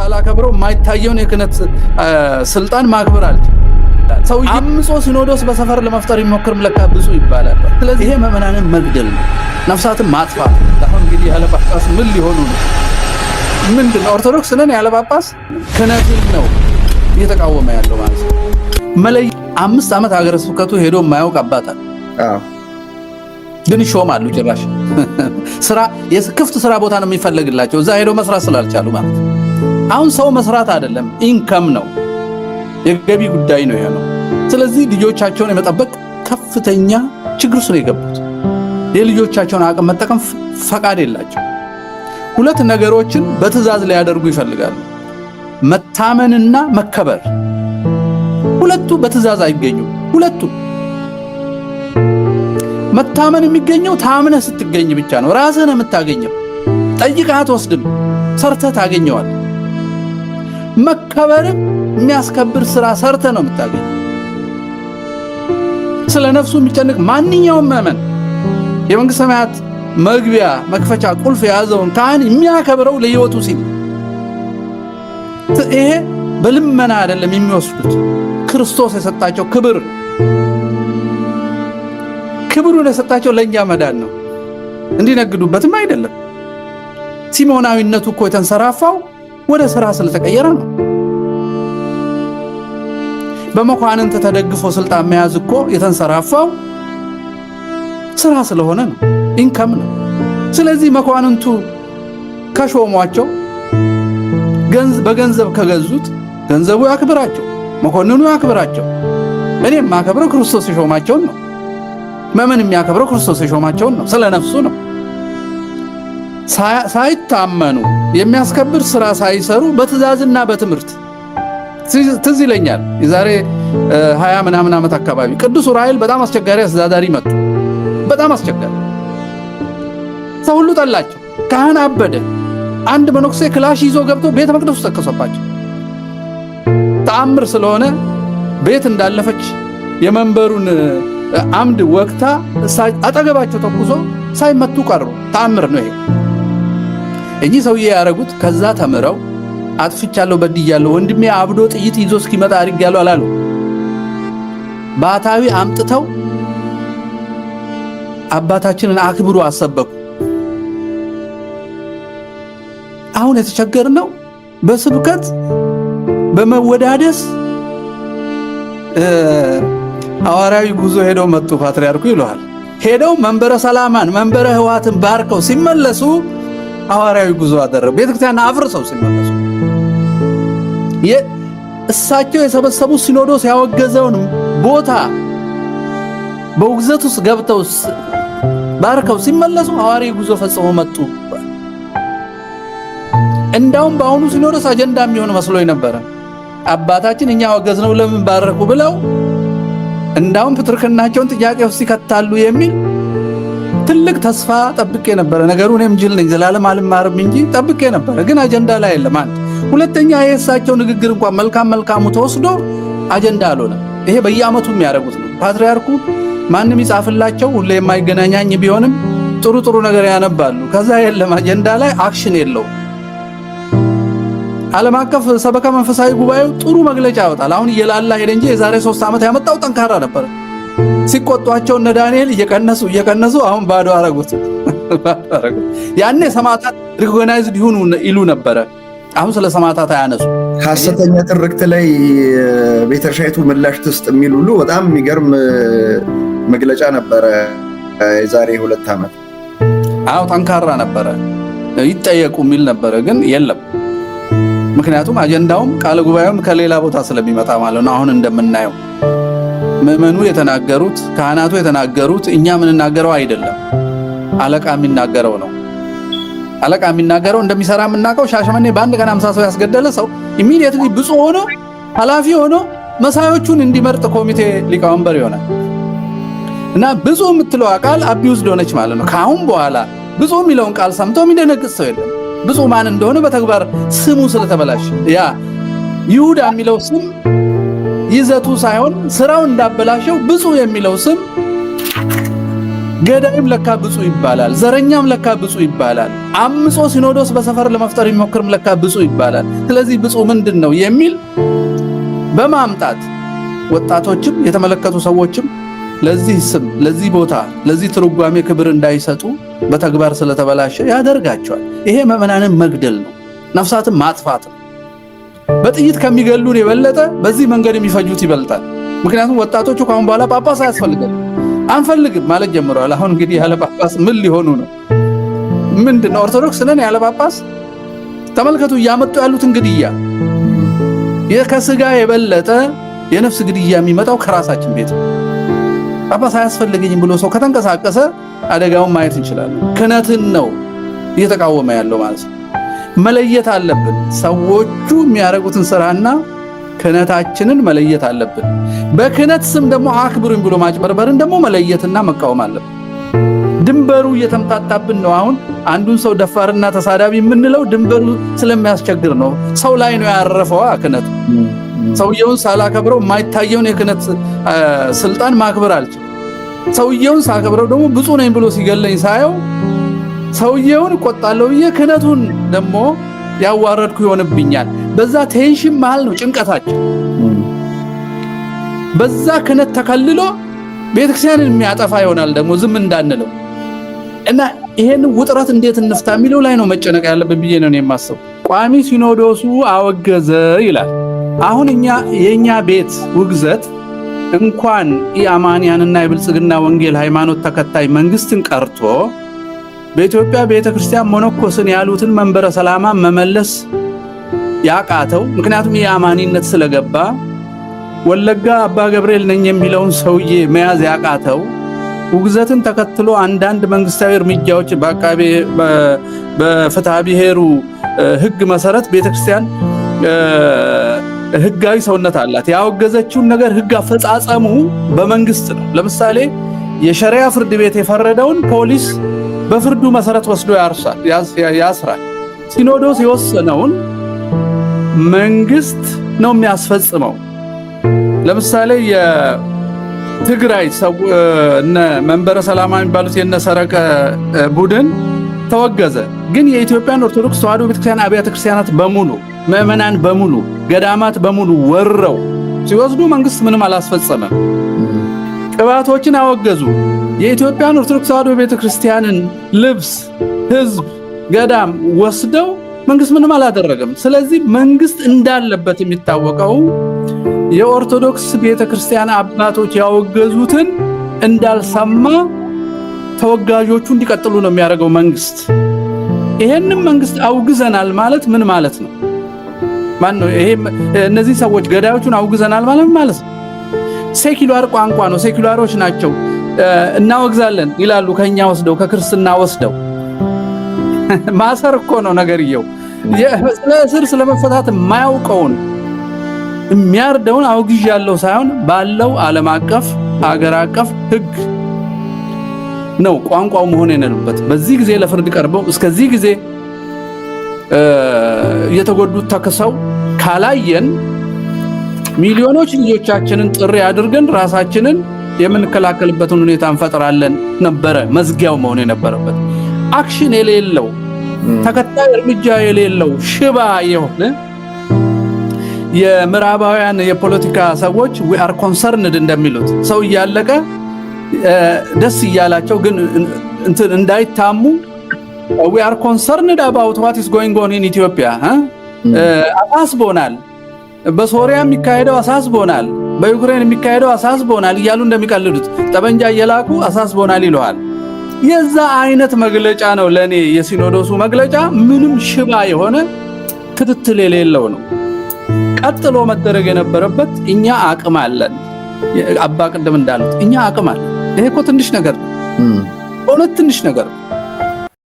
ባላከብረው የማይታየውን የክህነት ስልጣን ማክበር አልችልም። ሰው አምጾ ሲኖዶስ በሰፈር ለመፍጠር ይሞክርም ለካ ብዙ ይባላል። ስለዚህ ይሄ ምዕመናንን መግደል ነው፣ ነፍሳትን ማጥፋት። አሁን እንግዲህ ያለ ጳጳስ ምን ሊሆኑ ነው? ምንድነው? ኦርቶዶክስ ነን ያለ ጳጳስ ክህነትን ነው እየተቃወመ ያለው ማለት ነው። መለይ 5 ዓመት ሀገረ ስብከቱ ሄዶ የማያውቅ አባታል ግን ይሾማሉ። ጭራሽ ስራ የክፍት ስራ ቦታ ነው የሚፈልግላቸው እዛ ሄዶ መስራት ስላልቻሉ ማለት ነው። አሁን ሰው መስራት አይደለም ኢንከም ነው፣ የገቢ ጉዳይ ነው ይሄ ነው። ስለዚህ ልጆቻቸውን የመጠበቅ ከፍተኛ ችግር ውስጥ ነው የገቡት። የልጆቻቸውን አቅም መጠቀም ፈቃድ የላቸው። 2 ነገሮችን በትእዛዝ ላይ ያደርጉ ይፈልጋሉ፣ መታመንና መከበር። 2ቱ በትእዛዝ አይገኙም። 2ቱ መታመን የሚገኘው ታምነህ ስትገኝ ብቻ ነው። ራስህን የምታገኘው ጠይቀህ አትወስድም፣ ሰርተህ ታገኘዋል። መከበርም የሚያስከብር ስራ ሰርተህ ነው የምታገኘው። ስለ ነፍሱ የሚጨንቅ ማንኛውም ምዕመን የመንግስተ ሰማያት መግቢያ መክፈቻ ቁልፍ የያዘውን ካህን የሚያከብረው ለሕይወቱ ሲል። ይሄ በልመና አይደለም የሚወስዱት፣ ክርስቶስ የሰጣቸው ክብር። ክብሩን የሰጣቸው ለእኛ መዳን ነው፣ እንዲነግዱበትም አይደለም። ሲሞናዊነቱ እኮ የተንሰራፋው ወደ ስራ ስለተቀየረ ነው። በመኳንንት ተደግፎ ስልጣን መያዝ እኮ የተንሰራፋው ስራ ስለሆነ ነው፣ ኢንከም ነው። ስለዚህ መኳንንቱ ከሾሟቸው በገንዘብ ከገዙት ገንዘቡ ያክብራቸው፣ መኮንኑ ያክብራቸው። እኔ የማከብረው ክርስቶስ የሾማቸውን ነው። መመን የሚያከብረው ክርስቶስ የሾማቸውን ነው፣ ስለ ነፍሱ ነው። ሳይታመኑ የሚያስከብር ስራ ሳይሰሩ በትእዛዝና በትምህርት ትዝ ይለኛል የዛሬ 20 ምናምን ዓመት አካባቢ ቅዱስ ዑራኤል በጣም አስቸጋሪ አስተዳዳሪ መጡ። በጣም አስቸጋሪ፣ ሰው ሁሉ ጠላቸው። ካህን አበደ። አንድ መነኩሴ ክላሽ ይዞ ገብቶ ቤተ መቅደሱ ተከሰባቸው። ተአምር ስለሆነ ቤት እንዳለፈች የመንበሩን አምድ ወቅታ አጠገባቸው ተኩሶ ሳይመቱ ቀሩ። ተአምር ነው ይሄ። እኚህ ሰውዬ ያረጉት ከዛ ተምረው አጥፍቻለሁ፣ በድያለሁ፣ ወንድሜ አብዶ ጥይት ይዞ እስኪመጣ አድርጌያለሁ አላሉ። ባታዊ አምጥተው አባታችንን አክብሩ አሰበኩ። አሁን የተቸገርነው በስብከት በመወዳደስ ሐዋርያዊ ጉዞ ሄደው መጡ። ፓትርያርኩ ይለዋል ሄደው መንበረ ሰላማን መንበረ ህዋትን ባርከው ሲመለሱ ሐዋርያዊ ጉዞ አደረጉ። ቤተክርስቲያን አፍርሰው ሲመለሱ እሳቸው የሰበሰቡ ሲኖዶስ ያወገዘውን ቦታ በውግዘት ውስጥ ገብተው ባርከው ሲመለሱ ሐዋርያዊ ጉዞ ፈጽመው መጡ። እንዳውም በአሁኑ ሲኖዶስ አጀንዳ የሚሆን መስሎኝ ነበረ። አባታችን እኛ ወገዝነው ለምን ባረኩ ብለው እንዳውም ፕትርክናቸውን ጥያቄ ውስጥ ይከታሉ የሚል ትልቅ ተስፋ ጠብቄ ነበረ። ነገሩ እኔም ጅል ነኝ ዘላለም አልማርም እንጂ ጠብቄ ነበረ። ግን አጀንዳ ላይ የለም። አንድ ሁለተኛ የእሳቸው ንግግር እንኳን መልካሙ ተወስዶ አጀንዳ አልሆነም። ይሄ በየዓመቱ የሚያደርጉት ነው። ፓትርያርኩ ማንም ይጻፍላቸው ሁሌ የማይገናኛኝ ቢሆንም ጥሩ ነገር ያነባሉ። ከዛ የለም አጀንዳ ላይ አክሽን የለው። ዓለም አቀፍ ሰበካ መንፈሳዊ ጉባኤው ጥሩ መግለጫ ያወጣል። አሁን እየላላ ሄደ እንጂ የዛሬ 3 ዓመት ያመጣው ጠንካራ ነበር። ሲቆጧቸው እነ ዳንኤል እየቀነሱ አሁን ባዶ አረጉት። ያኔ ሰማዕታት ሪኮግናይዝድ ይሉ ነበረ። አሁን ስለ ሰማዕታት አያነሱ። ሐሰተኛ ትርክት ላይ ቤተሻይቱ ምላሽ ትስጥ የሚል ሁሉ በጣም የሚገርም መግለጫ ነበረ የዛሬ 2 ዓመት። አዎ ጠንካራ ነበረ። ይጠየቁ የሚል ነበረ፣ ግን የለም። ምክንያቱም አጀንዳውም ቃለ ጉባኤውም ከሌላ ቦታ ስለሚመጣ ማለት ነው። አሁን እንደምናየው ምዕመኑ የተናገሩት ካህናቱ የተናገሩት እኛ የምንናገረው አይደለም፣ አለቃ የሚናገረው ነው። አለቃ የሚናገረው እንደሚሰራ የምናውቀው ሻሸመኔ በአንድ ቀን 50 ሰው ያስገደለ ሰው ኢሚዲየትሊ ብፁዕ ሆኖ ኃላፊ ሆኖ መሳዮቹን እንዲመርጥ ኮሚቴ ሊቀመንበር ይሆናል። እና ብፁዕ የምትለው ቃል አቢውዝድ ሆነች ማለት ነው። ከአሁን በኋላ ብፁዕ የሚለውን ቃል ሰምቶ የሚደነግጥ ሰው የለም። ብፁዕ ማን እንደሆነ በተግባር ስሙ ስለተበላሽ ያ ይሁዳ የሚለው ስም ይዘቱ ሳይሆን ስራው እንዳበላሸው ብፁዕ የሚለው ስም ገዳይም ለካ ብፁዕ ይባላል፣ ዘረኛም ለካ ብፁዕ ይባላል፣ አምጾ ሲኖዶስ በሰፈር ለመፍጠር የሚሞክርም ለካ ብፁዕ ይባላል። ስለዚህ ብፁዕ ምንድነው የሚል በማምጣት ወጣቶችም የተመለከቱ ሰዎችም ለዚህ ስም፣ ለዚህ ቦታ፣ ለዚህ ትርጓሜ ክብር እንዳይሰጡ በተግባር ስለተበላሸ ያደርጋቸዋል። ይሄ ምዕመናንን መግደል ነው፣ ነፍሳትን ማጥፋት ነው። በጥይት ከሚገሉን የበለጠ በዚህ መንገድ የሚፈጁት ይበልጣል። ምክንያቱም ወጣቶቹ ካሁን በኋላ ጳጳስ አያስፈልግም አንፈልግም ማለት ጀምረዋል። አሁን እንግዲህ ያለ ጳጳስ ምን ሊሆኑ ነው? ምንድነው ኦርቶዶክስ ነን ያለ ጳጳስ? ተመልከቱ እያመጡ ያሉትን ግድያ። ከስጋ የበለጠ የነፍስ ግድያ የሚመጣው ከራሳችን ቤት ነው። ጳጳስ አያስፈልገኝም ብሎ ሰው ከተንቀሳቀሰ አደጋውን ማየት እንችላለን። ክህነትን ነው እየተቃወመ ያለው ማለት ነው። መለየት አለብን። ሰዎቹ የሚያደርጉትን ስራና ክህነታችንን መለየት አለብን። በክህነት ስም ደግሞ አክብሩኝ ብሎ ማጭበርበርን ደግሞ መለየትና መቃወም አለብን። ድንበሩ እየተምታታብን ነው። አሁን አንዱን ሰው ደፋርና ተሳዳቢ የምንለው ድንበሩ ስለሚያስቸግር ነው። ሰው ላይ ነው ያረፈው ክህነቱ። ሰውየውን ሳላከብረው የማይታየውን የክህነት ስልጣን ማክበር አልችልም። ሰውየውን ሳከብረው ደግሞ ብፁዕ ነኝ ብሎ ሲገለኝ ሳየው ሰውየውን እቆጣለሁ ብዬ ክህነቱን ደግሞ ያዋረድኩ ይሆንብኛል። በዛ ቴንሽን መሃል ነው ጭንቀታችን። በዛ ክህነት ተከልሎ ቤተክርስቲያንን የሚያጠፋ ይሆናል ደግሞ ዝም እንዳንለው እና ይሄን ውጥረት እንዴት እንፍታ የሚለው ላይ ነው መጨነቅ ያለብን ብዬ ነው የማስበው። ቋሚ ሲኖዶሱ አወገዘ ይላል። አሁን የኛ ቤት ውግዘት እንኳን የአማንያንና የብልጽግና ወንጌል ሃይማኖት ተከታይ መንግስትን ቀርቶ በኢትዮጵያ ቤተክርስቲያን ሞኖኮስን ያሉትን መንበረ ሰላማ መመለስ ያቃተው ምክንያቱም የአማኒነት ስለገባ ወለጋ አባ ገብርኤል ነኝ የሚለውን ሰውዬ መያዝ ያቃተው ውግዘትን ተከትሎ አንዳንድ መንግስታዊ እርምጃዎች በፍትሐ ብሔሩ ህግ መሰረት ቤተክርስቲያን ህጋዊ ሰውነት አላት። ያወገዘችውን ነገር ህግ አፈጻጸሙ በመንግስት ነው። ለምሳሌ የሸሪዓ ፍርድ ቤት የፈረደውን ፖሊስ በፍርዱ መሰረት ወስዶ ያስራል። ሲኖዶስ የወሰነውን መንግስት ነው የሚያስፈጽመው። ለምሳሌ የትግራይ እነ መንበረ ሰላማ የሚባሉት የነ ሰረቀ ቡድን ተወገዘ። ግን የኢትዮጵያን ኦርቶዶክስ ተዋሕዶ ቤተክርስቲያን አብያተ ክርስቲያናት በሙሉ ምዕመናን በሙሉ ገዳማት በሙሉ ወረው ሲወስዱ መንግስት ምንም አላስፈጸመም። ቅባቶችን አወገዙ። የኢትዮጵያን ኦርቶዶክስ ተዋሕዶ ቤተክርስቲያንን ልብስ፣ ህዝብ፣ ገዳም ወስደው መንግስት ምንም አላደረገም። ስለዚህ መንግስት እንዳለበት የሚታወቀው የኦርቶዶክስ ቤተክርስቲያን አባቶች ያወገዙትን እንዳልሰማ ተወጋጆቹ እንዲቀጥሉ ነው የሚያደርገው መንግስት። ይሄንን መንግስት አውግዘናል ማለት ምን ማለት ነው? ማነው ይሄ? እነዚህ ሰዎች ገዳዮቹን አውግዘናል ማለት ነው። ሴኩላር ቋንቋ ነው። ሴኩላሮች ናቸው። እናወግዛለን ይላሉ። ከኛ ወስደው ከክርስትና ወስደው ማሰር እኮ ነው ነገርየው። ስለ እስር ስለመፈታት የማያውቀውን የሚያርደውን አውግዣለሁ ሳይሆን ባለው ዓለም አቀፍ ሀገር አቀፍ ህግ ነው ቋንቋው መሆን የነበረበት። በዚህ ጊዜ ለፍርድ ቀርበው እስከዚህ ጊዜ የተጎዱት ተከሰው ካላየን ሚሊዮኖች ልጆቻችንን ጥሪ አድርገን ራሳችንን የምንከላከልበትን ሁኔታ እንፈጥራለን ነበረ መዝጊያው መሆን የነበረበት። አክሽን የሌለው ተከታይ እርምጃ የሌለው ሽባ የሆነ የምዕራባውያን የፖለቲካ ሰዎች we are concerned እንደሚሉት ሰው እያለቀ ደስ እያላቸው ግን እንዳይታሙ we are concerned about what is going on in Ethiopia አሳስቦናል። በሶሪያ የሚካሄደው አሳስቦናል፣ በዩክሬን የሚካሄደው አሳስቦናል እያሉ እንደሚቀልዱት ጠበንጃ እየላኩ አሳስቦናል ይለዋል። የዛ አይነት መግለጫ ነው ለኔ የሲኖዶሱ መግለጫ። ምንም ሽባ የሆነ ክትትል የሌለው ነው። ቀጥሎ መደረግ የነበረበት እኛ አቅም አለን። አባ ቅድም እንዳሉት እኛ አቅም አለን። ይሄ እኮ ትንሽ ነገር ነው፣ በእውነት ትንሽ ነገር ነው።